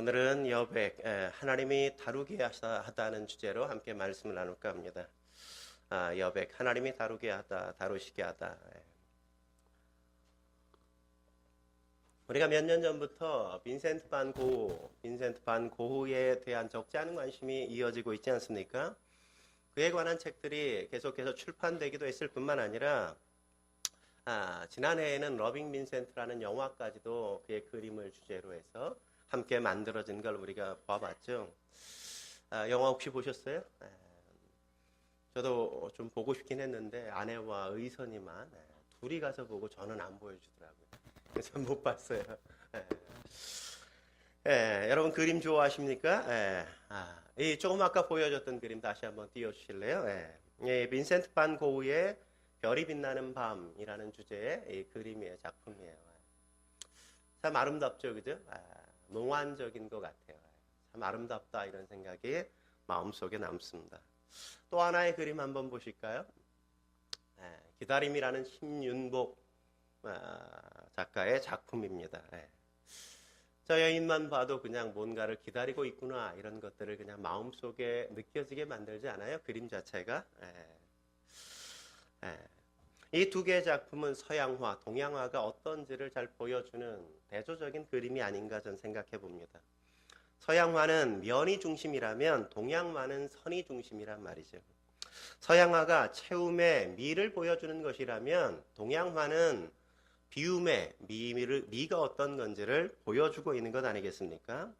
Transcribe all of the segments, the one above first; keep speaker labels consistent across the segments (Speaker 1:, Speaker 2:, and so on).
Speaker 1: 오늘은 여백, 하나님이 다루게 하다는 주제로 함께 말씀을 나눌까 합니다. 여백, 하나님이 다루게 하다, 다루시게 하다. 우리가 몇 년 전부터 빈센트 반 고흐에 대한 적지 않은 관심이 이어지고 있지 않습니까? 그에 관한 책들이 계속해서 출판되기도 했을 뿐만 아니라 지난해에는 러빙 빈센트라는 영화까지도 그의 그림을 주제로 해서 함께 만들어진 걸 우리가 봐봤죠. 영화 혹시 보셨어요? 저도 좀 보고 싶긴 했는데 아내와 의선이만 둘이 가서 보고 저는 안 보여주더라고요. 그래서 못 봤어요. 여러분 그림 좋아하십니까? 이 조금 아까 보여줬던 그림 다시 한번 띄워주실래요? 빈센트 반 고흐의 별이 빛나는 밤이라는 주제의 이 그림의 작품이에요. 참 아름답죠, 그죠? 몽환적인 것 같아요. 참 아름답다 이런 생각이 마음속에 남습니다. 또 하나의 그림 한번 보실까요? 기다림이라는 심윤복 작가의 작품입니다. 저 여인만 봐도 그냥 뭔가를 기다리고 있구나 이런 것들을 그냥 마음속에 느껴지게 만들지 않아요? 그림 자체가. 이 두 개의 작품은 서양화, 동양화가 어떤지를 잘 보여주는 대조적인 그림이 아닌가 저는 생각해 봅니다. 서양화는 면이 중심이라면 동양화는 선이 중심이란 말이죠. 서양화가 채움의 미를 보여주는 것이라면 동양화는 비움의 미가 어떤 건지를 보여주고 있는 것 아니겠습니까?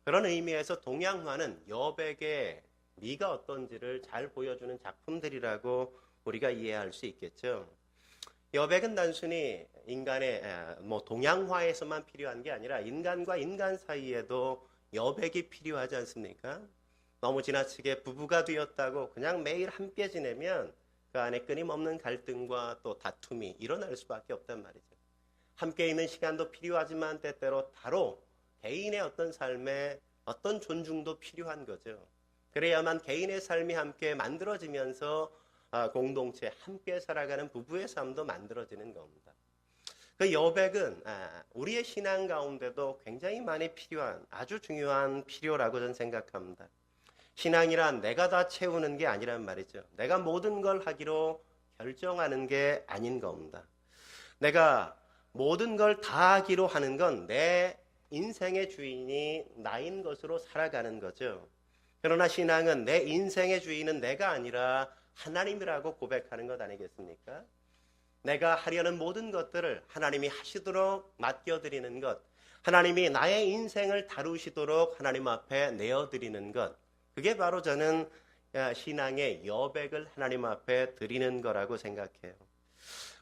Speaker 1: 그런 의미에서 동양화는 여백의 미가 어떤지를 잘 보여주는 작품들이라고 우리가 이해할 수 있겠죠. 여백은 단순히 인간의 동양화에서만 필요한 게 아니라 인간과 인간 사이에도 여백이 필요하지 않습니까? 너무 지나치게 부부가 되었다고 그냥 매일 함께 지내면 그 안에 끊임없는 갈등과 또 다툼이 일어날 수밖에 없단 말이죠. 함께 있는 시간도 필요하지만 때때로 바로 개인의 어떤 삶에 어떤 존중도 필요한 거죠. 그래야만 개인의 삶이 함께 만들어지면서 공동체 함께 살아가는 부부의 삶도 만들어지는 겁니다. 그 여백은 우리의 신앙 가운데도 굉장히 많이 필요한 아주 중요한 필요라고 저는 생각합니다. 신앙이란 내가 다 채우는 게 아니란 말이죠. 내가 모든 걸 하기로 결정하는 게 아닌 겁니다. 내가 모든 걸 다 하기로 하는 건 내 인생의 주인이 나인 것으로 살아가는 거죠. 그러나 신앙은 내 인생의 주인은 내가 아니라 하나님이라고 고백하는 것 아니겠습니까? 내가 하려는 모든 것들을 하나님이 하시도록 맡겨드리는 것, 하나님이 나의 인생을 다루시도록 하나님 앞에 내어드리는 것, 그게 바로 저는 신앙의 여백을 하나님 앞에 드리는 거라고 생각해요.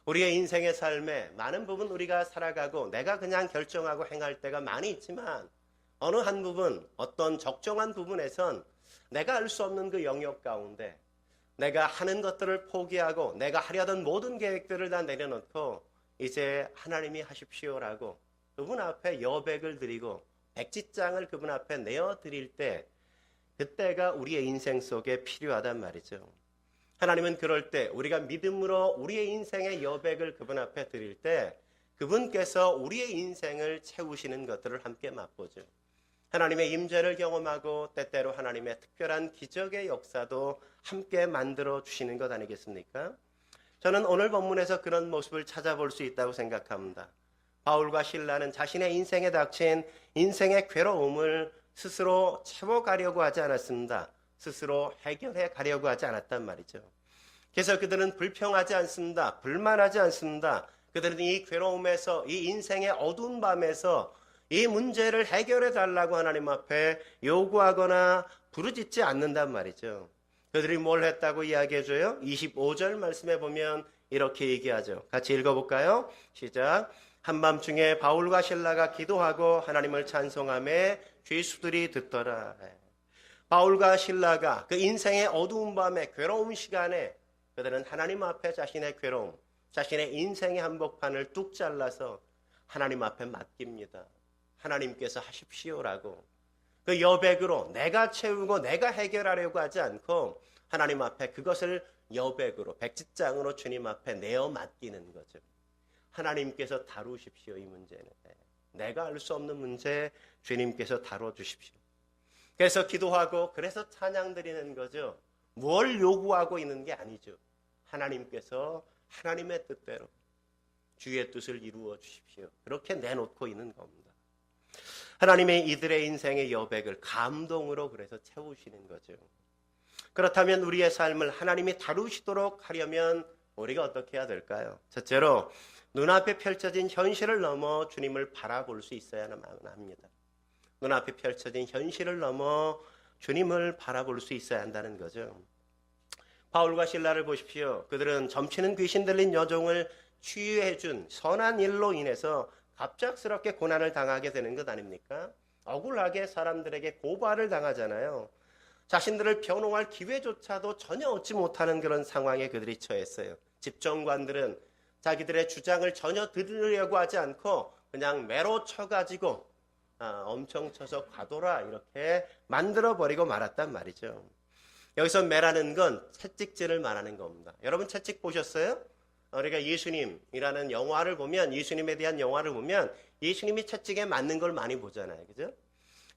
Speaker 1: 우리의 인생의 삶에 많은 부분 우리가 살아가고 내가 그냥 결정하고 행할 때가 많이 있지만 어느 한 부분, 어떤 적정한 부분에선 내가 알 수 없는 그 영역 가운데 내가 하는 것들을 포기하고 내가 하려던 모든 계획들을 다 내려놓고 이제 하나님이 하십시오라고 그분 앞에 여백을 드리고 백지장을 그분 앞에 내어드릴 때 그때가 우리의 인생 속에 필요하단 말이죠. 하나님은 그럴 때 우리가 믿음으로 우리의 인생의 여백을 그분 앞에 드릴 때 그분께서 우리의 인생을 채우시는 것들을 함께 맛보죠. 하나님의 임재를 경험하고 때때로 하나님의 특별한 기적의 역사도 함께 만들어 주시는 것 아니겠습니까? 저는 오늘 본문에서 그런 모습을 찾아볼 수 있다고 생각합니다. 바울과 실라는 자신의 인생에 닥친 인생의 괴로움을 스스로 채워가려고 하지 않았습니다. 스스로 해결해 가려고 하지 않았단 말이죠. 그래서 그들은 불평하지 않습니다. 불만하지 않습니다. 그들은 이 괴로움에서 이 인생의 어두운 밤에서 이 문제를 해결해 달라고 하나님 앞에 요구하거나 부르짖지 않는단 말이죠. 그들이 뭘 했다고 이야기해줘요? 25절 말씀에 보면 이렇게 얘기하죠. 같이 읽어볼까요? 시작. 한밤중에 바울과 실라가 기도하고 하나님을 찬송하며 죄수들이 듣더라. 바울과 실라가 그 인생의 어두운 밤에 괴로운 시간에 그들은 하나님 앞에 자신의 괴로움, 자신의 인생의 한복판을 뚝 잘라서 하나님 앞에 맡깁니다. 하나님께서 하십시오라고 그 여백으로 내가 채우고 내가 해결하려고 하지 않고 하나님 앞에 그것을 여백으로 백지장으로 주님 앞에 내어 맡기는 거죠. 하나님께서 다루십시오 이 문제는. 내가 알 수 없는 문제 주님께서 다뤄주십시오. 그래서 기도하고 그래서 찬양 드리는 거죠. 뭘 요구하고 있는 게 아니죠. 하나님께서 하나님의 뜻대로 주의 뜻을 이루어 주십시오. 그렇게 내놓고 있는 겁니다. 하나님의 이들의 인생의 여백을 감동으로 그래서 채우시는 거죠. 그렇다면 우리의 삶을 하나님이 다루시도록 하려면 우리가 어떻게 해야 될까요? 첫째로 눈앞에 펼쳐진 현실을 넘어 주님을 바라볼 수 있어야만 합니다. 눈앞에 펼쳐진 현실을 넘어 주님을 바라볼 수 있어야 한다는 거죠. 바울과 실라를 보십시오. 그들은 점치는 귀신 들린 여종을 치유해준 선한 일로 인해서 갑작스럽게 고난을 당하게 되는 것 아닙니까? 억울하게 사람들에게 고발을 당하잖아요. 자신들을 변호할 기회조차도 전혀 얻지 못하는 그런 상황에 그들이 처했어요. 집정관들은 자기들의 주장을 전혀 들으려고 하지 않고 그냥 매로 쳐가지고 엄청 쳐서 가둬라 이렇게 만들어버리고 말았단 말이죠. 여기서 매라는 건 채찍질을 말하는 겁니다. 여러분 채찍 보셨어요? 우리가 예수님이라는 영화를 보면, 예수님에 대한 영화를 보면 예수님이 채찍에 맞는 걸 많이 보잖아요. 그죠?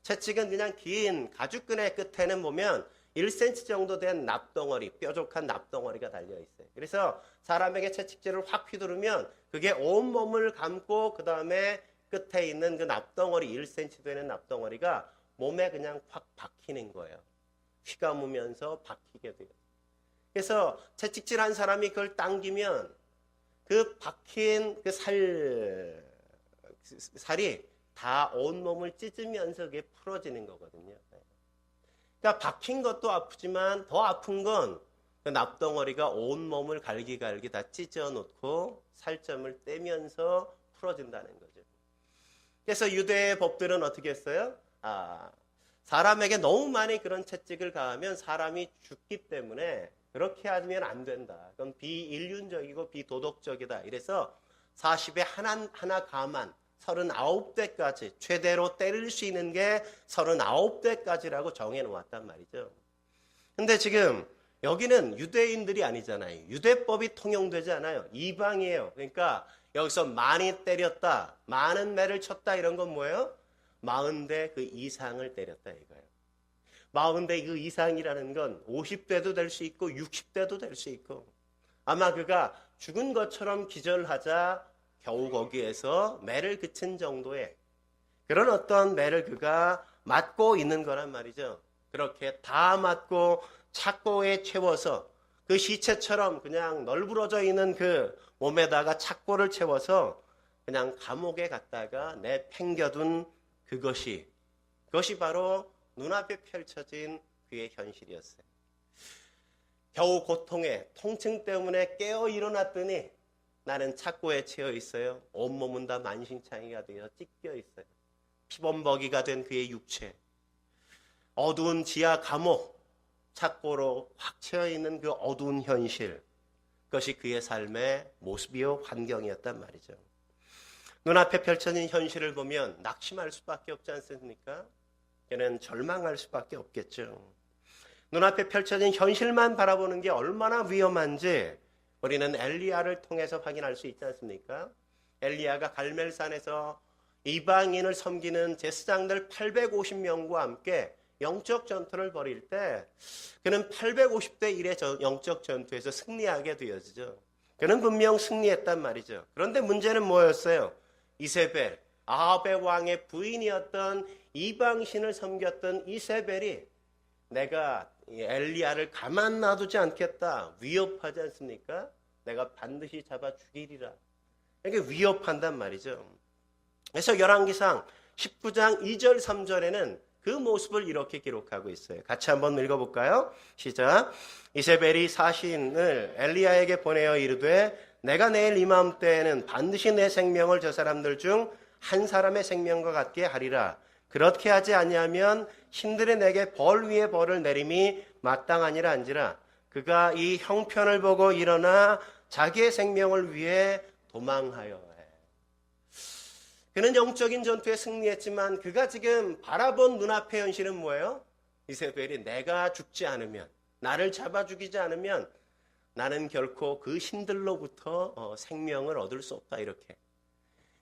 Speaker 1: 채찍은 그냥 긴 가죽끈의 끝에는 보면 1cm 정도 된 납덩어리, 뾰족한 납덩어리가 달려있어요. 그래서 사람에게 채찍질을 확 휘두르면 그게 온몸을 감고 그 다음에 끝에 있는 그 납덩어리, 1cm 되는 납덩어리가 몸에 그냥 확 박히는 거예요. 휘감으면서 박히게 돼요. 그래서 채찍질한 사람이 그걸 당기면 그 박힌 그 살이 다 온몸을 찢으면서 그게 풀어지는 거거든요. 그러니까 박힌 것도 아프지만 더 아픈 건 그 납덩어리가 온몸을 갈기갈기 다 찢어놓고 살점을 떼면서 풀어진다는 거죠. 그래서 유대의 법들은 어떻게 했어요? 사람에게 너무 많이 그런 채찍을 가하면 사람이 죽기 때문에 그렇게 하면 안 된다. 그건 비인륜적이고 비도덕적이다. 이래서 40에 하나 가만 39대까지 최대로 때릴 수 있는 게 39대까지라고 정해놓았단 말이죠. 근데 지금 여기는 유대인들이 아니잖아요. 유대법이 통용되지 않아요. 이방이에요. 그러니까 여기서 많이 때렸다, 많은 매를 쳤다 이런 건 뭐예요? 40대 그 이상을 때렸다 이거예요. 40대 그 이상이라는 건 50대도 될 수 있고 60대도 될 수 있고 아마 그가 죽은 것처럼 기절하자 겨우 거기에서 매를 그친 정도의 그런 어떤 매를 그가 맞고 있는 거란 말이죠. 그렇게 다 맞고 착고에 채워서 그 시체처럼 그냥 널브러져 있는 그 몸에다가 착고를 채워서 그냥 감옥에 갔다가 내팽겨둔 그것이 바로 눈앞에 펼쳐진 그의 현실이었어요. 겨우 고통에 통증 때문에 깨어 일어났더니 나는 착고에 채워 있어요. 온몸은 다 만신창이가 되어 찢겨 있어요. 피범벅이가 된 그의 육체. 어두운 지하 감옥, 착고로 확 채워 있는 그 어두운 현실. 그것이 그의 삶의 모습이요 환경이었단 말이죠. 눈앞에 펼쳐진 현실을 보면 낙심할 수밖에 없지 않습니까? 걔는 절망할 수밖에 없겠죠. 눈앞에 펼쳐진 현실만 바라보는 게 얼마나 위험한지 우리는 엘리야를 통해서 확인할 수 있지 않습니까? 엘리야가 갈멜산에서 이방인을 섬기는 제사장들 850명과 함께 영적 전투를 벌일 때 그는 850대 1의 영적 전투에서 승리하게 되어지죠. 그는 분명 승리했단 말이죠. 그런데 문제는 뭐였어요? 이세벨, 아합의 왕의 부인이었던 이방신을 섬겼던 이세벨이 내가 엘리야를 가만 놔두지 않겠다. 위협하지 않습니까? 내가 반드시 잡아 죽이리라. 이게 위협한단 말이죠. 그래서 열왕기상 19장 2절 3절에는 그 모습을 이렇게 기록하고 있어요. 같이 한번 읽어볼까요? 시작. 이세벨이 사신을 엘리야에게 보내어 이르되 내가 내일 이맘때에는 반드시 내 생명을 저 사람들 중 한 사람의 생명과 같게 하리라. 그렇게 하지 아니하면 신들이 내게 벌 위에 벌을 내림이 마땅하니라 한지라. 그가 이 형편을 보고 일어나 자기의 생명을 위해 도망하여 해. 그는 영적인 전투에 승리했지만 그가 지금 바라본 눈앞의 현실은 뭐예요? 이세벨이 내가 죽지 않으면, 나를 잡아 죽이지 않으면 나는 결코 그 신들로부터 생명을 얻을 수 없다 이렇게.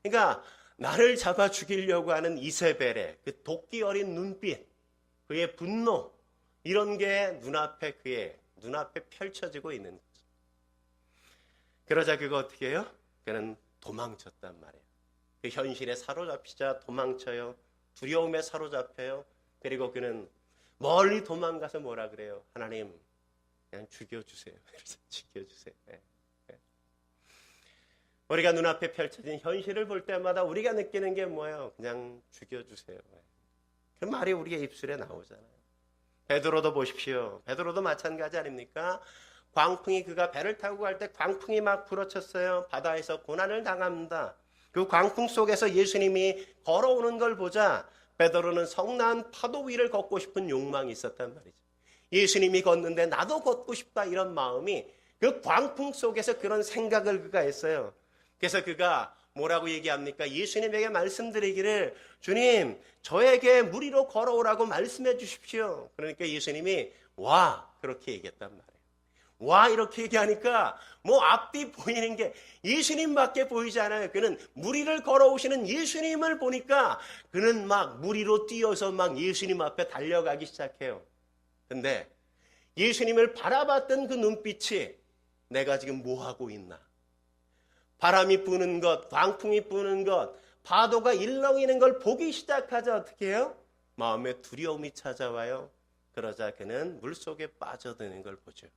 Speaker 1: 그러니까 나를 잡아 죽이려고 하는 이세벨의 그 도끼 어린 눈빛, 그의 분노, 이런 게 그의 눈앞에 펼쳐지고 있는 거죠. 그러자 그거 어떻게 해요? 그는 도망쳤단 말이에요. 그 현실에 사로잡히자 도망쳐요. 두려움에 사로잡혀요. 그리고 그는 멀리 도망가서 뭐라 그래요? 하나님, 그냥 죽여주세요. 그래서 죽여주세요. 네. 우리가 눈앞에 펼쳐진 현실을 볼 때마다 우리가 느끼는 게 뭐예요? 그냥 죽여주세요. 그 말이 우리의 입술에 나오잖아요. 베드로도 보십시오. 베드로도 마찬가지 아닙니까? 광풍이 그가 배를 타고 갈 때 광풍이 막 불어쳤어요. 바다에서 고난을 당합니다. 그 광풍 속에서 예수님이 걸어오는 걸 보자 베드로는 성난 파도 위를 걷고 싶은 욕망이 있었단 말이죠. 예수님이 걷는데 나도 걷고 싶다 이런 마음이 그 광풍 속에서 그런 생각을 그가 했어요. 그래서 그가 뭐라고 얘기합니까? 예수님에게 말씀드리기를 주님 저에게 물 위로 걸어오라고 말씀해 주십시오. 그러니까 예수님이 와 그렇게 얘기했단 말이에요. 와 이렇게 얘기하니까 뭐 앞뒤 보이는 게 예수님밖에 보이지 않아요. 그는 물 위를 걸어오시는 예수님을 보니까 그는 막 물 위로 뛰어서 막 예수님 앞에 달려가기 시작해요. 근데 예수님을 바라봤던 그 눈빛이 내가 지금 뭐 하고 있나? 바람이 부는 것, 광풍이 부는 것, 파도가 일렁이는 걸 보기 시작하자 어떻게 해요? 마음에 두려움이 찾아와요. 그러자 그는 물속에 빠져드는 걸 보죠.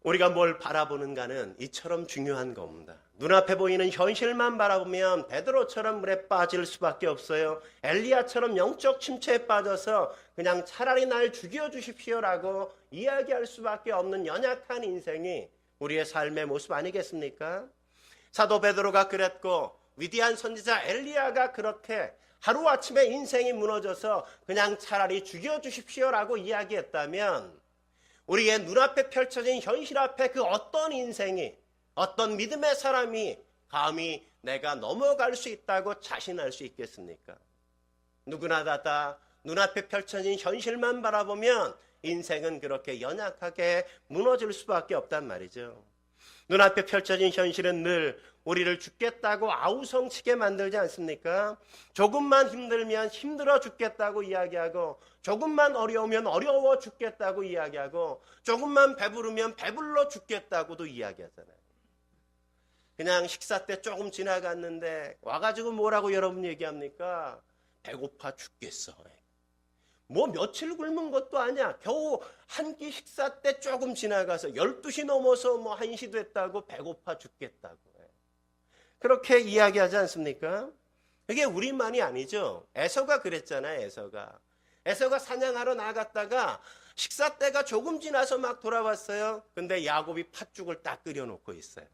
Speaker 1: 우리가 뭘 바라보는가는 이처럼 중요한 겁니다. 눈앞에 보이는 현실만 바라보면 베드로처럼 물에 빠질 수밖에 없어요. 엘리야처럼 영적 침체에 빠져서 그냥 차라리 날 죽여주십시오라고 이야기할 수밖에 없는 연약한 인생이 우리의 삶의 모습 아니겠습니까? 사도 베드로가 그랬고 위대한 선지자 엘리야가 그렇게 하루아침에 인생이 무너져서 그냥 차라리 죽여주십시오라고 이야기했다면 우리의 눈앞에 펼쳐진 현실 앞에 그 어떤 인생이 어떤 믿음의 사람이 감히 내가 넘어갈 수 있다고 자신할 수 있겠습니까? 누구나 다 눈앞에 펼쳐진 현실만 바라보면 인생은 그렇게 연약하게 무너질 수밖에 없단 말이죠. 눈앞에 펼쳐진 현실은 늘 우리를 죽겠다고 아우성치게 만들지 않습니까? 조금만 힘들면 힘들어 죽겠다고 이야기하고 조금만 어려우면 어려워 죽겠다고 이야기하고 조금만 배부르면 배불러 죽겠다고도 이야기하잖아요. 그냥 식사 때 조금 지나갔는데 와가지고 뭐라고 여러분 얘기합니까? 배고파 죽겠어. 뭐 며칠 굶은 것도 아니야. 겨우 한 끼 식사 때 조금 지나가서 12시 넘어서 뭐 1시 됐다고 배고파 죽겠다고. 그렇게 이야기하지 않습니까? 이게 우리만이 아니죠. 에서가 그랬잖아요. 에서가 사냥하러 나갔다가 식사 때가 조금 지나서 막 돌아왔어요. 근데 야곱이 팥죽을 딱 끓여놓고 있어요.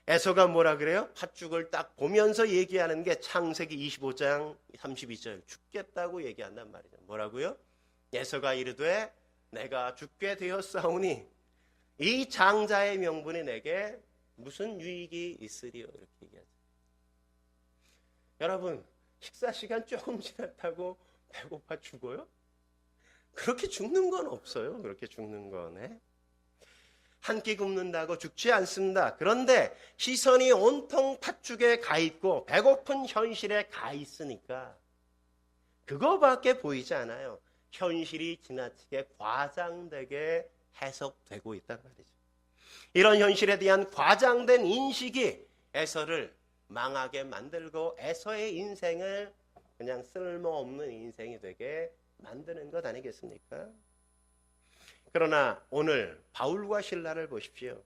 Speaker 1: 에서가 뭐라 그래요? 팥죽을 딱 보면서 얘기하는 게 창세기 25장 32절 죽겠다고 얘기한단 말이죠. 뭐라고요? 에서가 이르되 내가 죽게 되었사오니 이 장자의 명분이 내게 무슨 유익이 있으리요? 이렇게 얘기하죠. 여러분 식사 시간 조금 지났다고 배고파 죽어요? 그렇게 죽는 건 없어요. 그렇게 죽는 거네. 한 끼 굶는다고 죽지 않습니다. 그런데 시선이 온통 팥죽에 가 있고 배고픈 현실에 가 있으니까 그거밖에 보이지 않아요. 현실이 지나치게 과장되게 해석되고 있단 말이죠. 이런 현실에 대한 과장된 인식이 에서를 망하게 만들고 에서의 인생을 그냥 쓸모없는 인생이 되게 만드는 것 아니겠습니까? 그러나 오늘 바울과 실라를 보십시오.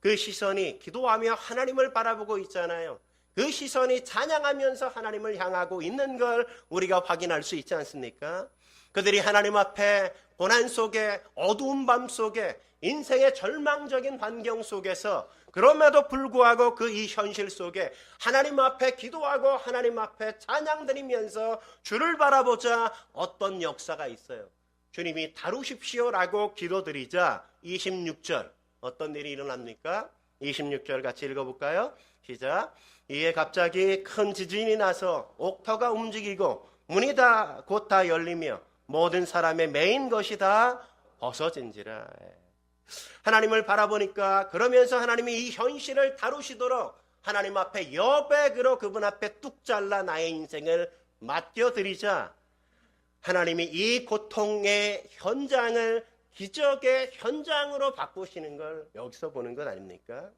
Speaker 1: 그 시선이 기도하며 하나님을 바라보고 있잖아요. 그 시선이 찬양하면서 하나님을 향하고 있는 걸 우리가 확인할 수 있지 않습니까? 그들이 하나님 앞에 고난 속에 어두운 밤 속에 인생의 절망적인 환경 속에서 그럼에도 불구하고 그 이 현실 속에 하나님 앞에 기도하고 하나님 앞에 찬양 드리면서 주를 바라보자 어떤 역사가 있어요. 주님이 다루십시오라고 기도드리자 26절 어떤 일이 일어납니까? 26절 같이 읽어볼까요? 시작. 이에 갑자기 큰 지진이 나서 옥터가 움직이고 문이 다 곧 다 열리며 모든 사람의 메인 것이 다 벗어진지라. 하나님을 바라보니까 그러면서 하나님이 이 현실을 다루시도록 하나님 앞에 여백으로 그분 앞에 뚝 잘라 나의 인생을 맡겨드리자 하나님이 이 고통의 현장을 기적의 현장으로 바꾸시는 걸 여기서 보는 것 아닙니까?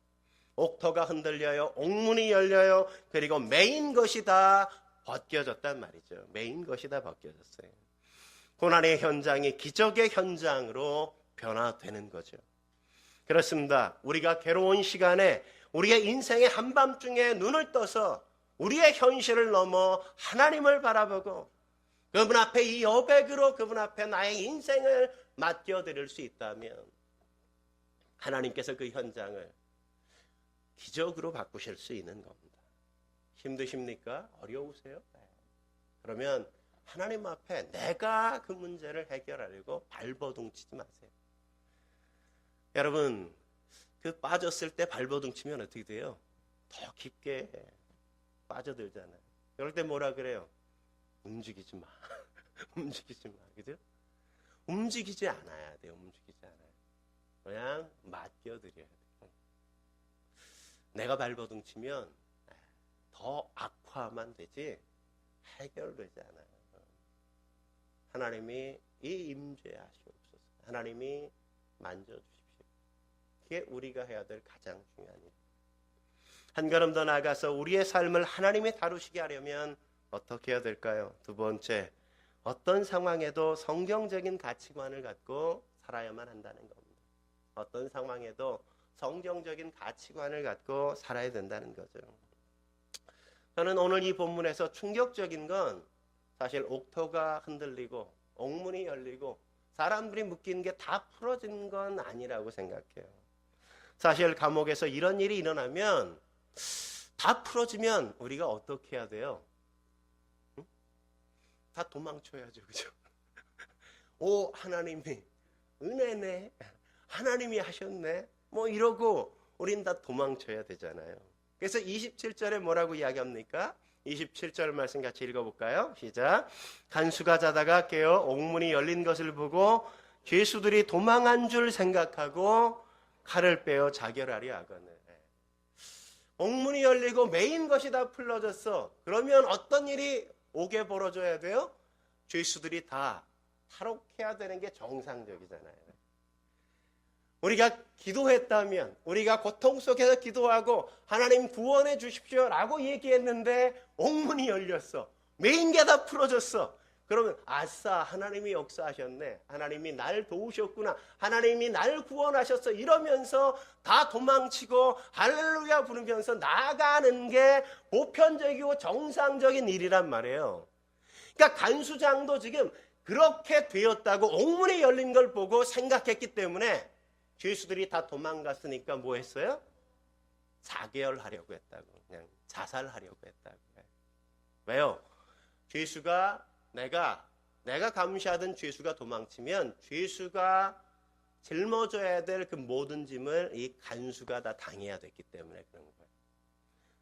Speaker 1: 옥토가 흔들려요. 옥문이 열려요. 그리고 메인 것이 다 벗겨졌단 말이죠. 메인 것이 다 벗겨졌어요. 고난의 현장이 기적의 현장으로 변화되는 거죠. 그렇습니다. 우리가 괴로운 시간에 우리의 인생의 한밤중에 눈을 떠서 우리의 현실을 넘어 하나님을 바라보고 그분 앞에 이 여백으로 그분 앞에 나의 인생을 맡겨드릴 수 있다면 하나님께서 그 현장을 기적으로 바꾸실 수 있는 겁니다. 힘드십니까? 어려우세요? 네. 그러면 하나님 앞에 내가 그 문제를 해결하려고 발버둥치지 마세요. 여러분, 그 빠졌을 때 발버둥치면 어떻게 돼요? 더 깊게 빠져들잖아요. 그럴 때 뭐라 그래요? 움직이지 마. 움직이지 마. 그죠? 움직이지 않아야 돼요. 움직이지 않아요. 그냥 맡겨드려야 돼요. 내가 발버둥치면 더 악화만 되지 해결되지 않아요. 하나님이 이 임재하시옵소서. 하나님이 만져주십시오. 그게 우리가 해야 될 가장 중요한 일. 한 걸음 더 나아가서 우리의 삶을 하나님이 다루시게 하려면 어떻게 해야 될까요? 두 번째, 어떤 상황에도 성경적인 가치관을 갖고 살아야만 한다는 겁니다. 어떤 상황에도 성경적인 가치관을 갖고 살아야 된다는 거죠. 저는 오늘 이 본문에서 충격적인 건 사실 옥토가 흔들리고 옥문이 열리고 사람들이 묶인 게 다 풀어진 건 아니라고 생각해요. 사실 감옥에서 이런 일이 일어나면 다 풀어지면 우리가 어떻게 해야 돼요? 응? 다 도망쳐야죠. 그죠? 오, 하나님이 은혜네. 하나님이 하셨네. 뭐 이러고 우린 다 도망쳐야 되잖아요. 그래서 27절에 뭐라고 이야기합니까? 27절 말씀 같이 읽어볼까요? 시작. 간수가 자다가 깨어 옥문이 열린 것을 보고 죄수들이 도망한 줄 생각하고 칼을 빼어 자결하려 하거늘. 옥문이 열리고 메인 것이 다 풀러졌어. 그러면 어떤 일이 오게 벌어져야 돼요? 죄수들이 다 탈옥해야 되는 게 정상적이잖아요. 우리가 기도했다면 우리가 고통 속에서 기도하고 하나님 구원해 주십시오라고 얘기했는데 옥문이 열렸어. 메인 게 다 풀어졌어. 그러면 아싸 하나님이 역사하셨네. 하나님이 날 도우셨구나. 하나님이 날 구원하셨어. 이러면서 다 도망치고 할렐루야 부르면서 나가는 게 보편적이고 정상적인 일이란 말이에요. 그러니까 간수장도 지금 그렇게 되었다고 옥문이 열린 걸 보고 생각했기 때문에 죄수들이 다 도망갔으니까 뭐 했어요? 자결하려고 했다고. 그냥 자살하려고 했다고. 왜요? 죄수가 내가 감시하던 죄수가 도망치면 죄수가 짊어져야 될 그 모든 짐을 이 간수가 다 당해야 됐기 때문에 그런 거예요.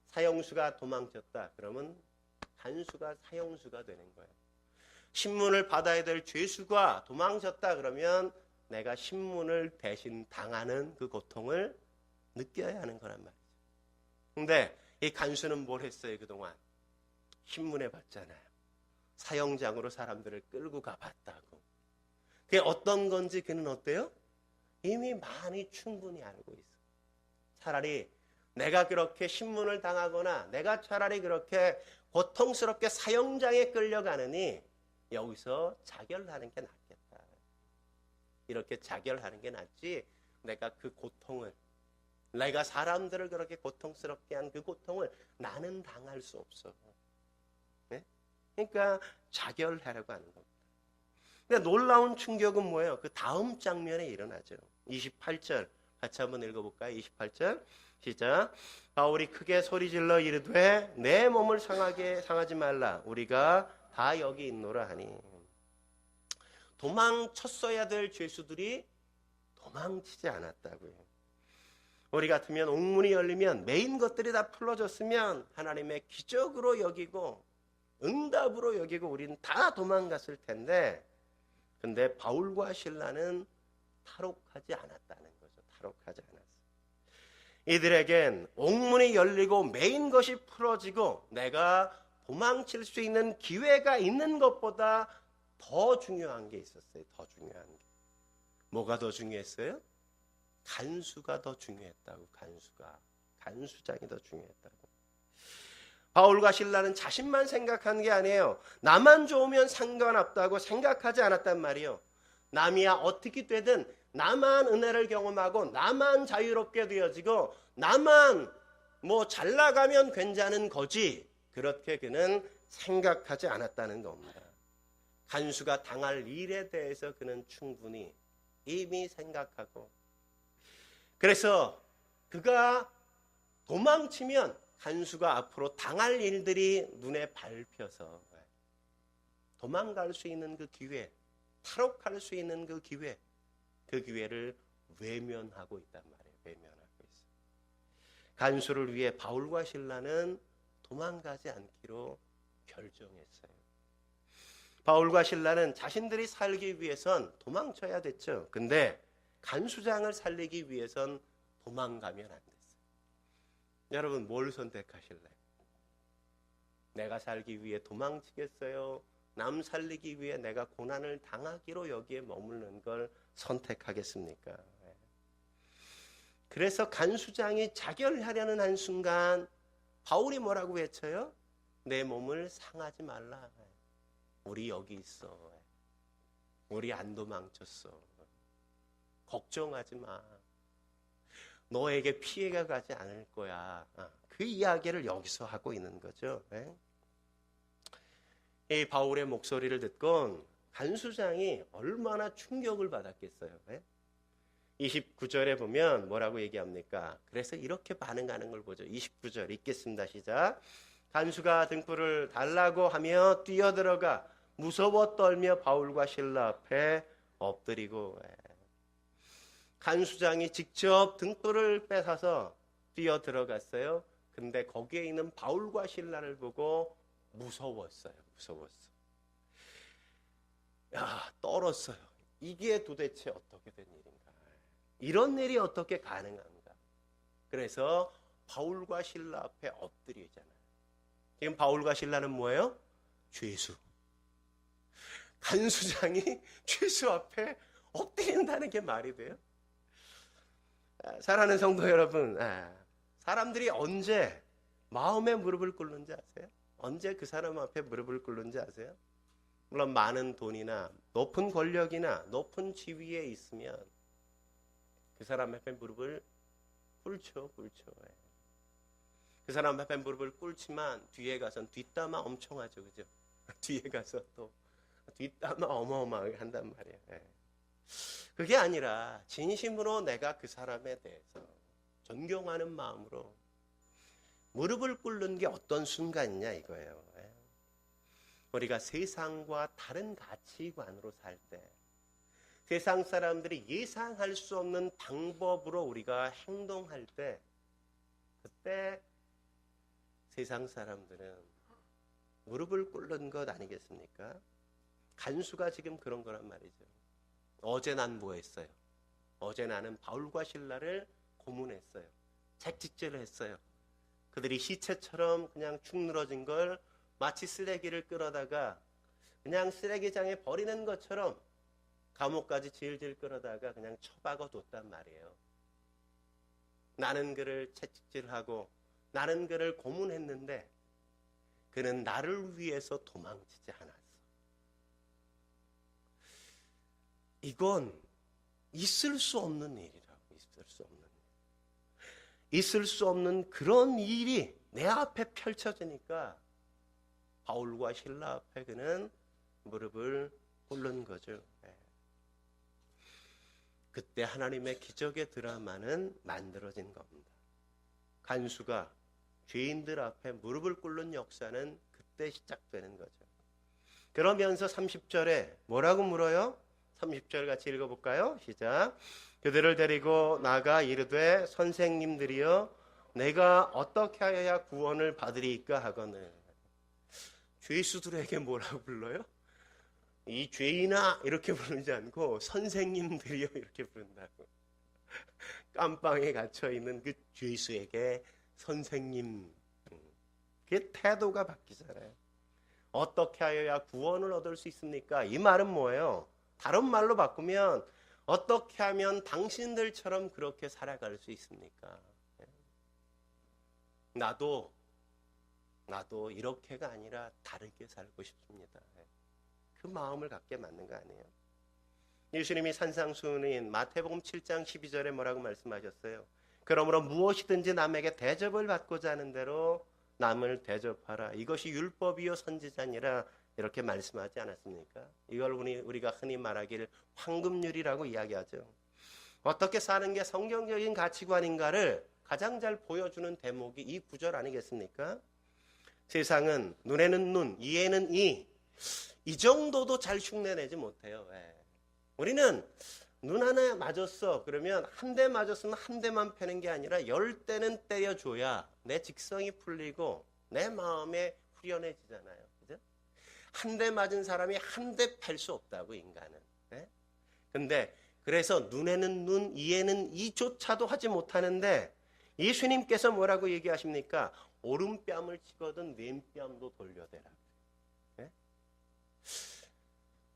Speaker 1: 사형수가 도망쳤다. 그러면 간수가 사형수가 되는 거예요. 신문을 받아야 될 죄수가 도망쳤다. 그러면 내가 신문을 대신 당하는 그 고통을 느껴야 하는 거란 말이죠. 근데 이 간수는 뭘 했어요 그동안? 신문에 봤잖아요. 사형장으로 사람들을 끌고 가봤다고. 그게 어떤 건지 그는 어때요? 이미 많이 충분히 알고 있어. 차라리 내가 그렇게 신문을 당하거나 내가 차라리 그렇게 고통스럽게 사형장에 끌려가느니 여기서 자결하는 게 낫겠다. 이렇게 자결하는 게 낫지 내가 그 고통을 내가 사람들을 그렇게 고통스럽게 한 그 고통을 나는 당할 수 없어. 네? 그러니까 자결하려고 하는 겁니다. 근데 놀라운 충격은 뭐예요? 그 다음 장면에 일어나죠. 28절 같이 한번 읽어볼까요? 28절 시작. 바울이 크게 소리질러 이르되 내 몸을 상하지 말라. 우리가 다 여기 있노라 하니. 도망쳤어야 될 죄수들이 도망치지 않았다고요. 우리 같으면 옥문이 열리면 메인 것들이 다 풀어졌으면 하나님의 기적으로 여기고 응답으로 여기고 우리는 다 도망갔을 텐데 근데 바울과 실라는 탈옥하지 않았다는 거죠. 탈옥하지 않았어요. 이들에겐 옥문이 열리고 메인 것이 풀어지고 내가 도망칠 수 있는 기회가 있는 것보다 더 중요한 게 있었어요. 더 중요한 게. 뭐가 더 중요했어요? 간수가 더 중요했다고. 간수장이 더 중요했다고. 바울과 실라는 자신만 생각한 게 아니에요. 나만 좋으면 상관없다고 생각하지 않았단 말이에요. 남이야 어떻게 되든 나만 은혜를 경험하고 나만 자유롭게 되어지고 나만 잘 나가면 괜찮은 거지. 그렇게 그는 생각하지 않았다는 겁니다. 간수가 당할 일에 대해서 그는 충분히 이미 생각하고, 그래서 그가 도망치면 간수가 앞으로 당할 일들이 눈에 밟혀서 도망갈 수 있는 그 기회, 탈옥할 수 있는 그 기회를 외면하고 있단 말이에요. 외면하고 있어요. 간수를 위해 바울과 실라는 도망가지 않기로 결정했어요. 바울과 실라는 자신들이 살기 위해선 도망쳐야 됐죠. 근데 간수장을 살리기 위해선 도망가면 안 됐어요. 여러분 뭘 선택하실래요? 내가 살기 위해 도망치겠어요? 남 살리기 위해 내가 고난을 당하기로 여기에 머무르는 걸 선택하겠습니까? 그래서 간수장이 자결하려는 한순간 바울이 뭐라고 외쳐요? 내 몸을 상하지 말라. 우리 여기 있어. 우리 안 도망쳤어. 걱정하지 마. 너에게 피해가 가지 않을 거야. 그 이야기를 여기서 하고 있는 거죠. 이 바울의 목소리를 듣곤 간수장이 얼마나 충격을 받았겠어요. 29절에 보면 뭐라고 얘기합니까? 그래서 이렇게 반응하는 걸 보죠. 29절 읽겠습니다. 시작. 간수가 등불을 달라고 하며 뛰어들어가 무서워 떨며 바울과 실라 앞에 엎드리고, 간수장이 직접 등불을 뺏어서 뛰어들어갔어요. 근데 거기에 있는 바울과 실라를 보고 무서웠어요. 떨었어요. 이게 도대체 어떻게 된 일인가? 이런 일이 어떻게 가능한가? 그래서 바울과 실라 앞에 엎드리잖아요. 지금 바울과 실라는 뭐예요? 죄수. 간수장이 죄수 앞에 엎드린다는 게 말이 돼요? 사랑하는 성도 여러분, 사람들이 언제 마음에 무릎을 꿇는지 아세요? 언제 그 사람 앞에 무릎을 꿇는지 아세요? 물론 많은 돈이나 높은 권력이나 높은 지위에 있으면 그 사람 앞에 무릎을 꿇죠. 그 사람 앞에 무릎을 꿇지만 뒤에 가서는 뒷담화 엄청 하죠. 그죠? 뒤에 가서 또 뒷담화 어마어마하게 한단 말이에요. 그게 아니라 진심으로 내가 그 사람에 대해서 존경하는 마음으로 무릎을 꿇는 게 어떤 순간이냐 이거예요. 우리가 세상과 다른 가치관으로 살 때, 세상 사람들이 예상할 수 없는 방법으로 우리가 행동할 때, 그때 세상 사람들은 무릎을 꿇는 것 아니겠습니까? 간수가 지금 그런 거란 말이죠. 어제 난 뭐 했어요? 어제 나는 바울과 실라를 고문했어요. 채찍질을 했어요. 그들이 시체처럼 그냥 축 늘어진 걸 마치 쓰레기를 끌어다가 그냥 쓰레기장에 버리는 것처럼 감옥까지 질질 끌어다가 그냥 처박아 뒀단 말이에요. 나는 그를 채찍질하고 나는 그를 고문했는데 그는 나를 위해서 도망치지 않았어. 이건 있을 수 없는 일이라고. 있을 수 없는 그런 일이 내 앞에 펼쳐지니까 바울과 실라 앞에 그는 무릎을 꿇는 거죠. 그때 하나님의 기적의 드라마는 만들어진 겁니다. 간수가 죄인들 앞에 무릎을 꿇는 역사는 그때 시작되는 거죠. 그러면서 30절에 뭐라고 물어요? 30절 같이 읽어볼까요? 시작. 그들을 데리고 나가 이르되 선생님들이여 내가 어떻게 하여야 구원을 받으리이까 하거늘. 죄수들에게 뭐라고 불러요? 이 죄인아 이렇게 부르지 않고 선생님들이여 이렇게 부른다고. 깜방에 갇혀 있는 그 죄수에게 선생님, 그 태도가 바뀌잖아요. 어떻게 하여야 구원을 얻을 수 있습니까? 이 말은 뭐예요? 다른 말로 바꾸면 어떻게 하면 당신들처럼 그렇게 살아갈 수 있습니까? 나도 이렇게가 아니라 다르게 살고 싶습니다. 그 마음을 갖게 만든 거 아니에요? 예수님이 산상수훈인 마태복음 7장 12절에 뭐라고 말씀하셨어요? 그러므로 무엇이든지 남에게 대접을 받고자 하는 대로 남을 대접하라. 이것이 율법이요 선지자니라 이렇게 말씀하지 않았습니까? 이걸 우리가 흔히 말하기를 황금률이라고 이야기하죠. 어떻게 사는 게 성경적인 가치관인가를 가장 잘 보여주는 대목이 이 구절 아니겠습니까? 세상은 눈에는 눈, 이에는 이 정도도 잘 흉내내지 못해요. 우리는 눈 하나 맞았어. 그러면 한 대 맞았으면 한 대만 패는 게 아니라 10대는 때려줘야 내 직성이 풀리고 내 마음에 후련해지잖아요. 그죠? 한 대 맞은 사람이 한 대 팰 수 없다고, 인간은. 근데 그래서 눈에는 눈, 이에는 이조차도 하지 못하는데 예수님께서 뭐라고 얘기하십니까? 오른뺨을 치거든 왼뺨도 돌려대라.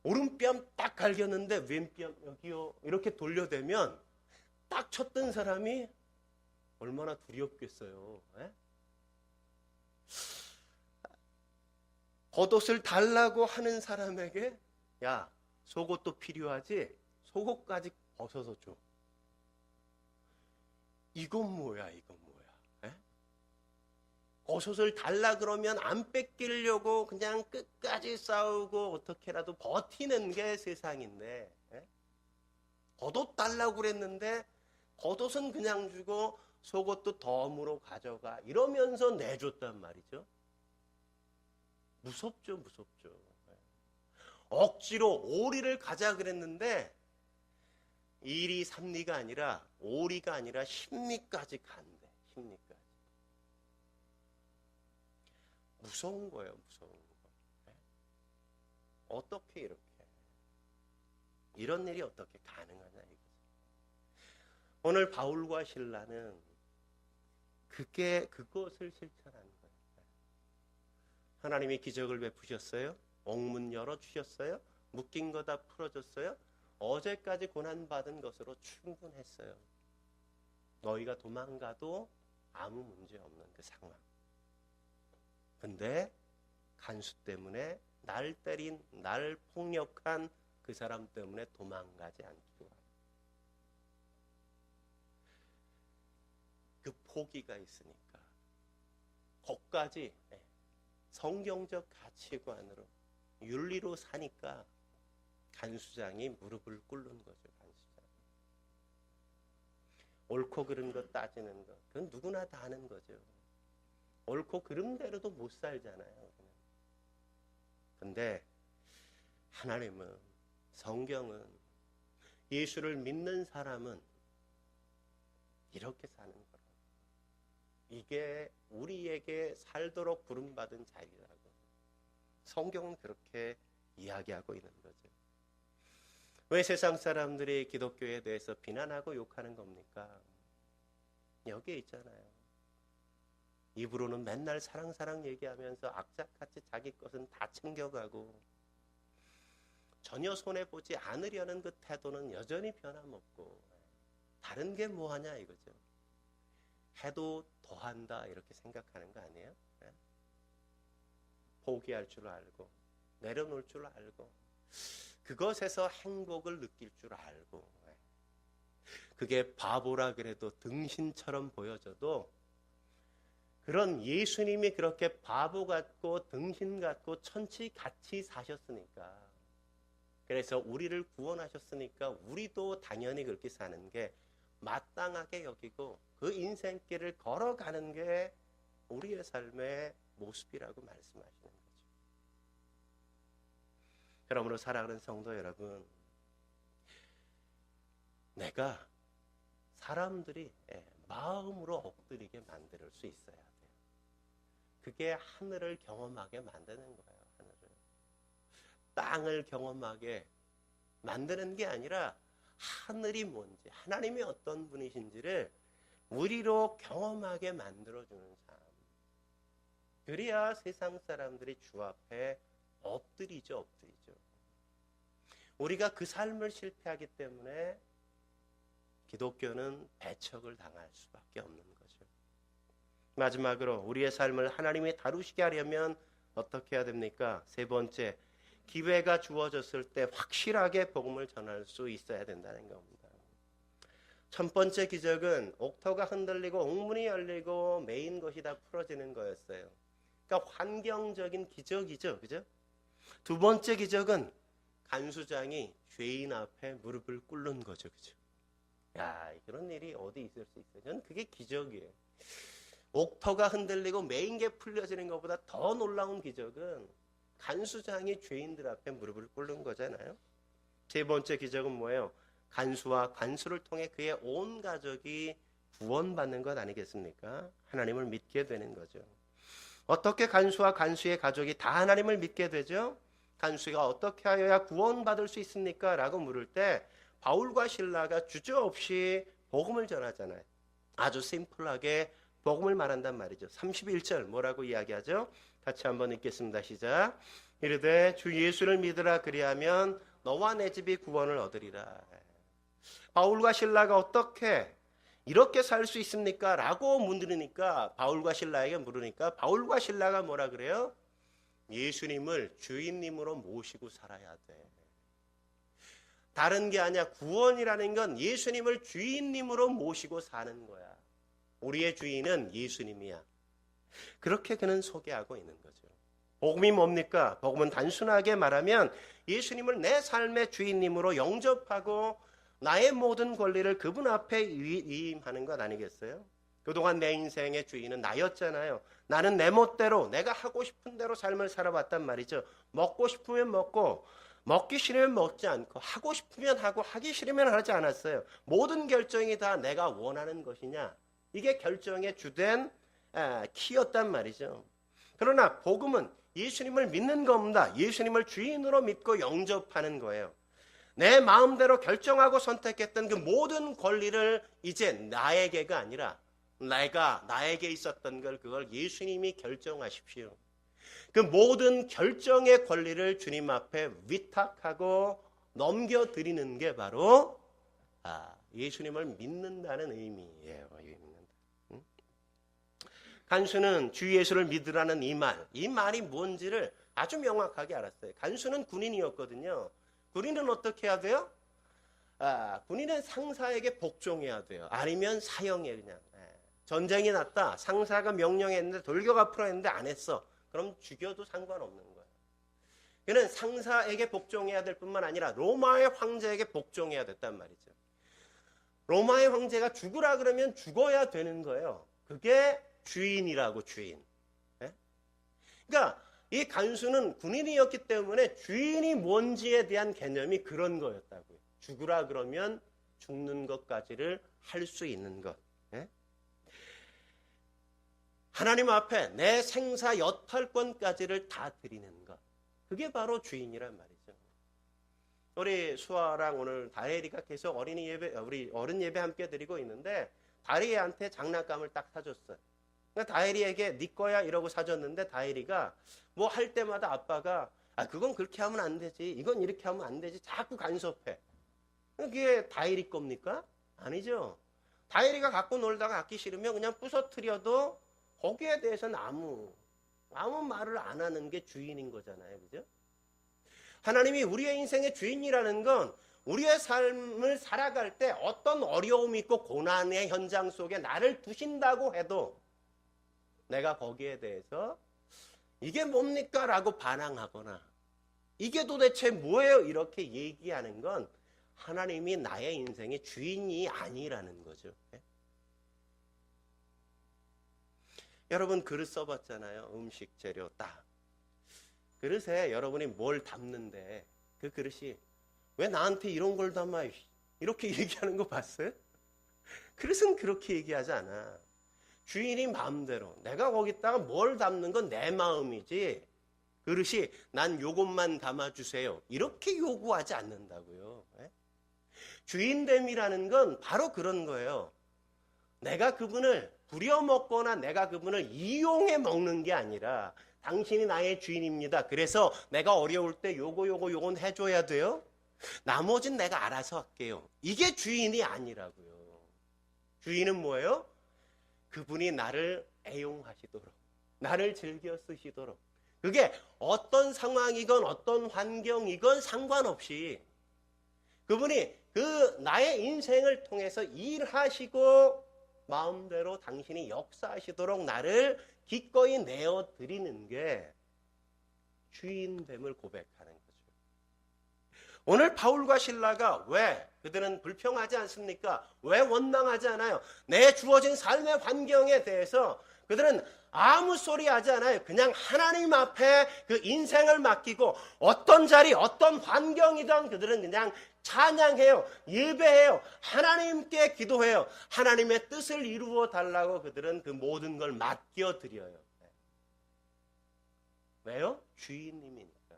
Speaker 1: 오른뺨 딱 갈겼는데 왼뺨 여기요 이렇게 돌려대면 딱 쳤던 사람이 얼마나 두렵겠어요. 겉옷을 달라고 하는 사람에게 야, 속옷도 필요하지? 속옷까지 벗어서 줘. 이건 뭐야, 이건 뭐야? 겉옷을 달라 그러면 안 뺏기려고 그냥 끝까지 싸우고 어떻게라도 버티는 게 세상인데, 겉옷 달라고 그랬는데 겉옷은 그냥 주고 속옷도 덤으로 가져가 이러면서 내줬단 말이죠. 무섭죠, 무섭죠. 억지로 오리를 가자 그랬는데 2리 3리가 아니라 5리가 아니라 10리까지 간대. 10리까지. 무서운 거예요, 무서운 거. 어떻게 이런 일이 어떻게 가능하냐 이거죠. 오늘 바울과 실라는 그것을 실천하는 거예요. 하나님이 기적을 베푸셨어요. 옥문 열어주셨어요. 묶인 거 다 풀어줬어요. 어제까지 고난받은 것으로 충분했어요. 너희가 도망가도 아무 문제 없는 그 상황. 근데 간수 때문에 날 때린, 날 폭력한 그 사람 때문에 도망가지 않기로 하고. 그 포기가 있으니까 거기까지 성경적 가치관으로 윤리로 사니까 간수장이 무릎을 꿇는 거죠. 간수장. 옳고 그른 거 따지는 거 그건 누구나 다 하는 거죠. 옳고 그른 대로도 못 살잖아요. 근데 하나님은, 성경은, 예수를 믿는 사람은 이렇게 사는 거라고. 이게 우리에게 살도록 부름받은 자유라고. 성경은 그렇게 이야기하고 있는 거죠. 왜 세상 사람들이 기독교에 대해서 비난하고 욕하는 겁니까? 여기에 있잖아요. 입으로는 맨날 사랑 얘기하면서 악착같이 자기 것은 다 챙겨가고 전혀 손해보지 않으려는 그 태도는 여전히 변함없고 다른 게 뭐하냐 이거죠. 해도 더한다 이렇게 생각하는 거 아니에요? 포기할 줄 알고 내려놓을 줄 알고 그것에서 행복을 느낄 줄 알고 그게 바보라 그래도 등신처럼 보여져도 그런 예수님이 그렇게 바보 같고 등신 같고 천치같이 사셨으니까 그래서 우리를 구원하셨으니까 우리도 당연히 그렇게 사는 게 마땅하게 여기고 그 인생길을 걸어가는 게 우리의 삶의 모습이라고 말씀하시는 거죠. 그러므로 사랑하는 성도 여러분, 내가 사람들이 마음으로 엎드리게 만들 수 있어야 돼요. 그게 하늘을 경험하게 만드는 거예요. 하늘을. 땅을 경험하게 만드는 게 아니라 하늘이 뭔지, 하나님이 어떤 분이신지를 우리로 경험하게 만들어주는 삶. 그래야 세상 사람들이 주 앞에 엎드리죠. 우리가 그 삶을 실패하기 때문에 기독교는 배척을 당할 수밖에 없는 거죠. 마지막으로 우리의 삶을 하나님이 다루시게 하려면 어떻게 해야 됩니까? 세 번째, 기회가 주어졌을 때 확실하게 복음을 전할 수 있어야 된다는 겁니다. 첫 번째 기적은 옥토가 흔들리고 옥문이 열리고 메인 것이 다 풀어지는 거였어요. 그러니까 환경적인 기적이죠. 그죠? 두 번째 기적은 간수장이 죄인 앞에 무릎을 꿇는 거죠. 그죠? 야, 그런 일이 어디 있을 수 있어요? 저는 그게 기적이에요. 옥토가 흔들리고 메인게 풀려지는 것보다 더 놀라운 기적은 간수장이 죄인들 앞에 무릎을 꿇는 거잖아요. 세 번째 기적은 뭐예요? 간수와 간수를 통해 그의 온 가족이 구원받는 것 아니겠습니까? 하나님을 믿게 되는 거죠. 어떻게 간수와 간수의 가족이 다 하나님을 믿게 되죠? 간수가 어떻게 하여야 구원받을 수 있습니까? 라고 물을 때 바울과 실라가 주저없이 복음을 전하잖아요. 아주 심플하게 복음을 말한단 말이죠. 31절 뭐라고 이야기하죠? 같이 한번 읽겠습니다. 시작. 이르되 주 예수를 믿으라 그리하면 너와 내 집이 구원을 얻으리라. 바울과 실라가 어떻게 이렇게 살 수 있습니까? 라고 물으니까 바울과 실라에게 물으니까 바울과 실라가 뭐라 그래요? 예수님을 주인님으로 모시고 살아야 돼. 다른 게 아니야. 구원이라는 건 예수님을 주인님으로 모시고 사는 거야. 우리의 주인은 예수님이야. 그렇게 그는 소개하고 있는 거죠. 복음이 뭡니까? 복음은 단순하게 말하면 예수님을 내 삶의 주인님으로 영접하고 나의 모든 권리를 그분 앞에 위임하는 것 아니겠어요? 그동안 내 인생의 주인은 나였잖아요. 나는 내 멋대로 내가 하고 싶은 대로 삶을 살아왔단 말이죠. 먹고 싶으면 먹고 먹기 싫으면 먹지 않고 하고 싶으면 하고 하기 싫으면 하지 않았어요. 모든 결정이 다 내가 원하는 것이냐. 이게 결정의 주된 키였단 말이죠. 그러나 복음은 예수님을 믿는 겁니다. 예수님을 주인으로 믿고 영접하는 거예요. 내 마음대로 결정하고 선택했던 그 모든 권리를 이제 나에게가 아니라 내가 나에게 있었던 걸 그걸 예수님이 결정하십시오. 그 모든 결정의 권리를 주님 앞에 위탁하고 넘겨드리는 게 바로 예수님을 믿는다는 의미예요. 간수는 주 예수를 믿으라는 이 말이 뭔지를 아주 명확하게 알았어요. 간수는 군인이었거든요. 군인은 어떻게 해야 돼요? 군인은 상사에게 복종해야 돼요. 아니면 사형해 그냥. 전쟁이 났다. 상사가 명령했는데 돌격 앞으로 했는데 안 했어. 그럼 죽여도 상관없는 거예요. 그는 상사에게 복종해야 될 뿐만 아니라 로마의 황제에게 복종해야 됐단 말이죠. 로마의 황제가 죽으라 그러면 죽어야 되는 거예요. 그게 주인이라고 주인. 그러니까 이 간수는 군인이었기 때문에 주인이 뭔지에 대한 개념이 그런 거였다고요. 죽으라 그러면 죽는 것까지를 할 수 있는 것. 하나님 앞에 내 생사 여탈권까지를 다 드리는 것. 그게 바로 주인이란 말이죠. 우리 수아랑 오늘 다혜리가 계속 어린이 예배, 우리 어른 예배 함께 드리고 있는데 다혜리한테 장난감을 딱 사줬어요. 그러니까 다혜리에게 네 거야 이러고 사줬는데 다혜리가 뭐 할 때마다 아빠가 그건 그렇게 하면 안 되지. 이건 이렇게 하면 안 되지. 자꾸 간섭해. 그게 다혜리 겁니까? 아니죠. 다혜리가 갖고 놀다가 갖기 싫으면 그냥 부서뜨려도 거기에 대해서는 아무 말을 안 하는 게 주인인 거잖아요. 그죠? 하나님이 우리의 인생의 주인이라는 건 우리의 삶을 살아갈 때 어떤 어려움이 있고 고난의 현장 속에 나를 두신다고 해도 내가 거기에 대해서 이게 뭡니까? 라고 반항하거나 이게 도대체 뭐예요? 이렇게 얘기하는 건 하나님이 나의 인생의 주인이 아니라는 거죠. 여러분 그릇 써봤잖아요. 음식 재료 딱. 그릇에 여러분이 뭘 담는데 그 그릇이 왜 나한테 이런 걸 담아? 이렇게 얘기하는 거 봤어요? 그릇은 그렇게 얘기하지 않아. 주인이 마음대로 내가 거기다가 뭘 담는 건 내 마음이지 그릇이 난 요것만 담아주세요. 이렇게 요구하지 않는다고요. 주인됨이라는 건 바로 그런 거예요. 내가 그분을 부려먹거나 내가 그분을 이용해 먹는 게 아니라 당신이 나의 주인입니다. 그래서 내가 어려울 때 요건 해줘야 돼요. 나머지는 내가 알아서 할게요. 이게 주인이 아니라고요. 주인은 뭐예요? 그분이 나를 애용하시도록, 나를 즐겨 쓰시도록. 그게 어떤 상황이건 어떤 환경이건 상관없이 그분이 그 나의 인생을 통해서 일하시고 마음대로 당신이 역사하시도록 나를 기꺼이 내어드리는 게 주인됨을 고백하는 거죠. 오늘 바울과 실라가 왜 그들은 불평하지 않습니까? 왜 원망하지 않아요? 내 주어진 삶의 환경에 대해서 그들은 아무 소리 하지 않아요. 그냥 하나님 앞에 그 인생을 맡기고 어떤 자리, 어떤 환경이든 그들은 그냥 찬양해요. 예배해요. 하나님께 기도해요. 하나님의 뜻을 이루어 달라고 그들은 그 모든 걸 맡겨드려요. 왜요? 주인님이니까.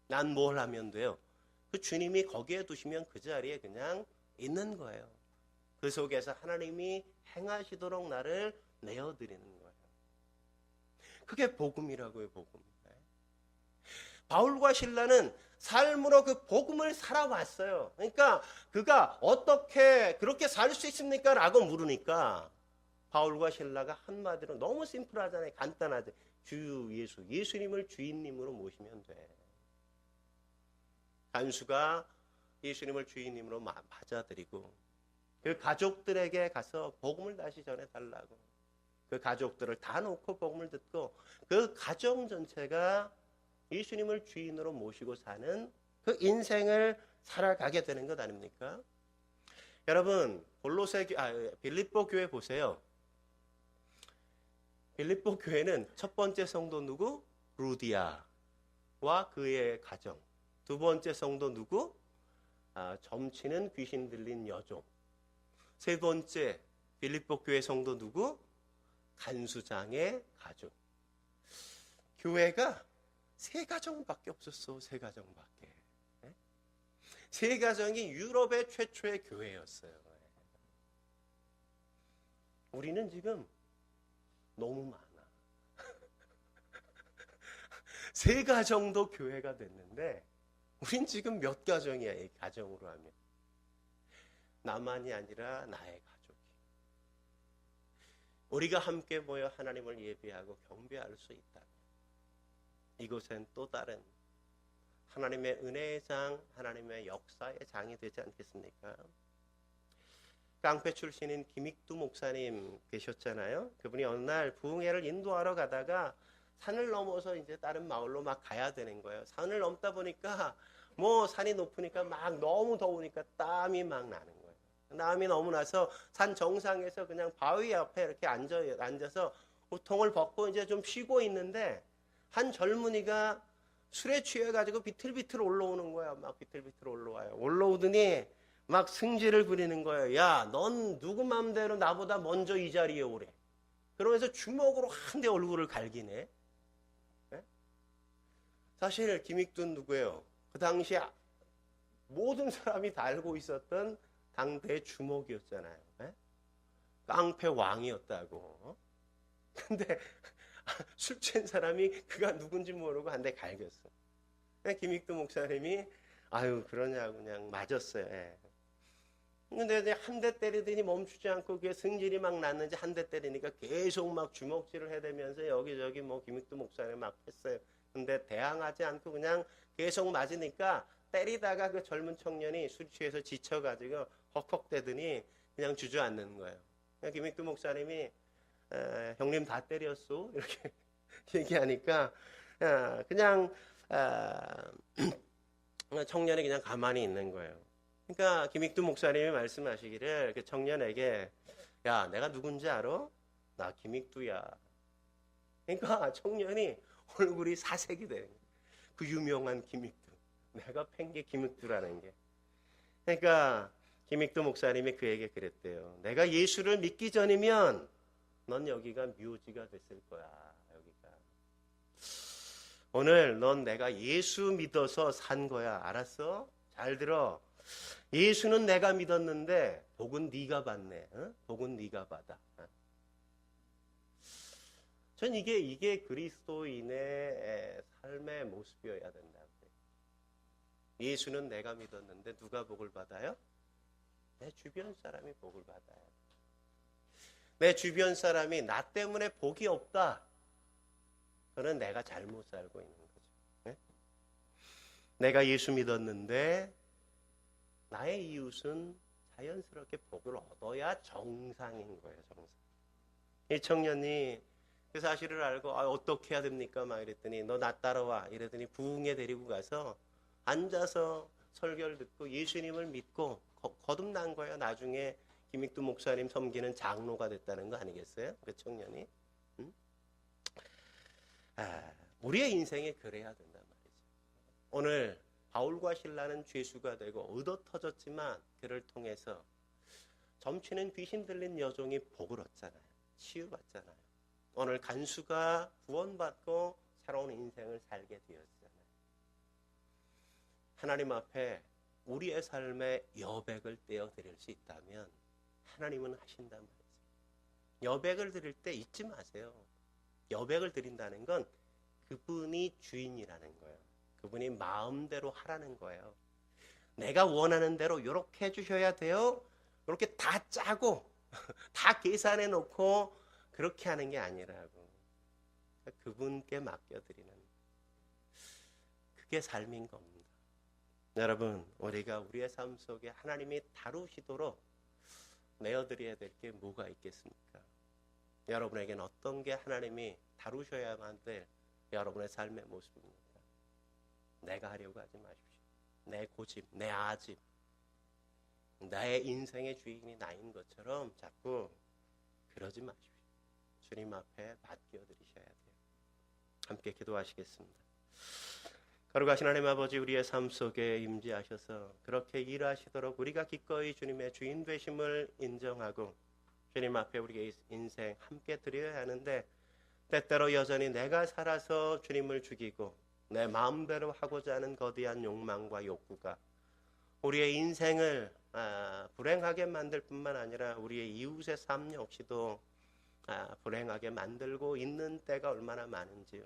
Speaker 1: 난 뭘 하면 돼요? 그 주님이 거기에 두시면 그 자리에 그냥 있는 거예요. 그 속에서 하나님이 행하시도록 나를 내어드리는 거예요. 그게 복음이라고요, 복음. 바울과 실라는 삶으로 그 복음을 살아왔어요. 그러니까 그가 어떻게 그렇게 살 수 있습니까? 라고 물으니까 바울과 실라가 한마디로 너무 심플하잖아요. 간단하죠. 주 예수, 예수님을 주인님으로 모시면 돼. 간수가 예수님을 주인님으로 맞아들이고 그 가족들에게 가서 복음을 다시 전해달라고. 그 가족들을 다 놓고 복음을 듣고 그 가정 전체가 예수님을 주인으로 모시고 사는 그 인생을 살아가게 되는 것 아닙니까? 여러분, 빌립보 교회 보세요. 빌립보 교회는 첫 번째 성도 누구? 루디아와 그의 가정. 두 번째 성도 누구? 점치는 귀신 들린 여종. 세 번째 빌립보 교회 성도 누구? 간수장의 가족. 교회가 세 가정밖에 없었어. 세 가정밖에. 세 가정이 유럽의 최초의 교회였어요. 우리는 지금 너무 많아. 세 가정도 교회가 됐는데 우린 지금 몇 가정이야, 이 가정으로 하면. 나만이 아니라 나의 가족이. 우리가 함께 모여 하나님을 예배하고 경배할 수 있다면 이곳엔 또 다른 하나님의 은혜의 장, 하나님의 역사의 장이 되지 않겠습니까? 깡패 출신인 김익두 목사님 계셨잖아요. 그분이 어느 날 부흥회를 인도하러 가다가 산을 넘어서 이제 다른 마을로 막 가야 되는 거예요. 산을 넘다 보니까 산이 높으니까 막 너무 더우니까 땀이 막 나는 거예요. 땀이 너무 나서 산 정상에서 그냥 바위 앞에 이렇게 앉아서 우통을 벗고 이제 좀 쉬고 있는데 한 젊은이가 술에 취해가지고 비틀비틀 올라오는 거야. 막 비틀비틀 올라와요. 올라오더니 막 승질을 부리는 거예요. 야, 넌 누구 맘대로 나보다 먼저 이 자리에 오래. 그러면서 주먹으로 한 대 얼굴을 갈기네. 네? 사실 김익두는 누구예요? 그 당시에 모든 사람이 다 알고 있었던 당대의 주목이었잖아요. 네? 깡패 왕이었다고. 근데 술 취한 사람이 그가 누군지 모르고 한 대 갈겼어. 김익두 목사님이 아유 그러냐고 그냥 맞았어요. 예. 근데 한 대 때리더니 멈추지 않고 그게 승질이 막 났는지 한 대 때리니까 계속 막 주먹질을 해대면서 여기저기 김익두 목사님 막 했어요. 근데 대항하지 않고 그냥 계속 맞으니까 때리다가 그 젊은 청년이 술 취해서 지쳐가지고 헉헉대더니 그냥 주저앉는 거예요. 김익두 목사님이 형님 다 때렸어 이렇게 얘기하니까 그냥 청년이 그냥 가만히 있는 거예요. 그러니까 김익두 목사님이 말씀하시기를 그 청년에게 야 내가 누군지 알아? 나 김익두야. 그러니까 청년이 얼굴이 사색이 되는 거예요. 그 유명한 김익두. 내가 팬 게 김익두라는 게. 그러니까 김익두 목사님이 그에게 그랬대요. 내가 예수를 믿기 전이면 넌 여기가 묘지가 됐을 거야. 여기가. 오늘 넌 내가 예수 믿어서 산 거야. 알았어? 잘 들어. 예수는 내가 믿었는데 복은 네가 받네. 복은 네가 받아. 전 이게 그리스도인의 삶의 모습이어야 된다고 해요. 예수는 내가 믿었는데 누가 복을 받아요? 내 주변 사람이 복을 받아요. 내 주변 사람이 나 때문에 복이 없다. 그는 내가 잘못 살고 있는 거죠. 네? 내가 예수 믿었는데 나의 이웃은 자연스럽게 복을 얻어야 정상인 거예요. 정상. 이 청년이 그 사실을 알고 어떻게 해야 됩니까? 막 이랬더니 너 나 따라와. 이랬더니 부흥회 데리고 가서 앉아서 설교를 듣고 예수님을 믿고 거듭난 거예요. 나중에 김익두 목사님 섬기는 장로가 됐다는 거 아니겠어요? 그 청년이. 응? 우리의 인생에 그래야 된단 말이죠. 오늘 바울과 실라는 죄수가 되고 얻어 터졌지만 그를 통해서 점치는 귀신 들린 여종이 복을 얻잖아요. 치유받잖아요. 오늘 간수가 구원받고 새로운 인생을 살게 되었잖아요. 하나님 앞에 우리의 삶에 여백을 떼어드릴 수 있다면 하나님은 하신단 말이죠. 여백을 드릴 때 잊지 마세요. 여백을 드린다는 건 그분이 주인이라는 거예요. 그분이 마음대로 하라는 거예요. 내가 원하는 대로 이렇게 해주셔야 돼요. 이렇게 다 짜고 다 계산해 놓고 그렇게 하는 게 아니라고. 그분께 맡겨드리는 그게 삶인 겁니다. 여러분, 우리가 우리의 삶 속에 하나님이 다루시도록 내어드려야 될 게 뭐가 있겠습니까? 여러분에게는 어떤 게 하나님이 다루셔야만 될 여러분의 삶의 모습입니까? 내가 하려고 하지 마십시오. 내 고집, 내 아집, 나의 인생의 주인이 나인 것처럼 자꾸 그러지 마십시오. 주님 앞에 맡겨드리셔야 돼요. 함께 기도하시겠습니다. 거룩하신 하나님 아버지, 우리의 삶 속에 임재하셔서 그렇게 일하시도록 우리가 기꺼이 주님의 주인 되심을 인정하고 주님 앞에 우리의 인생 함께 드려야 하는데 때때로 여전히 내가 살아서 주님을 죽이고 내 마음대로 하고자 하는 거대한 욕망과 욕구가 우리의 인생을 불행하게 만들 뿐만 아니라 우리의 이웃의 삶 역시도 불행하게 만들고 있는 때가 얼마나 많은지요.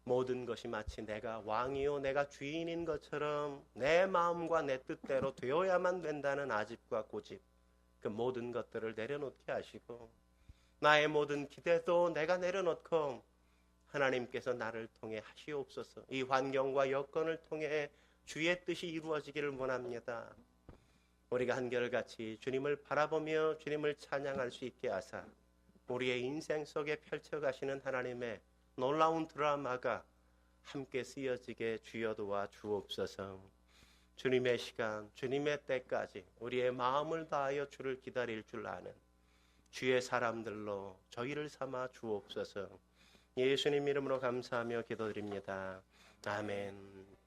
Speaker 1: 모든 것이 마치 내가 왕이요 내가 주인인 것처럼 내 마음과 내 뜻대로 되어야만 된다는 아집과 고집, 그 모든 것들을 내려놓게 하시고 나의 모든 기대도 내가 내려놓고 하나님께서 나를 통해 하시옵소서. 이 환경과 여건을 통해 주의 뜻이 이루어지기를 원합니다. 우리가 한결같이 주님을 바라보며 주님을 찬양할 수 있게 하사 우리의 인생 속에 펼쳐가시는 하나님의 놀라운 드라마가 함께 쓰여지게 주여 도와 주옵소서. 주님의 시간, 주님의 때까지 우리의 마음을 다하여 주를 기다릴 줄 아는 주의 사람들로 저희를 삼아 주옵소서. 예수님 이름으로 감사하며 기도드립니다. 아멘.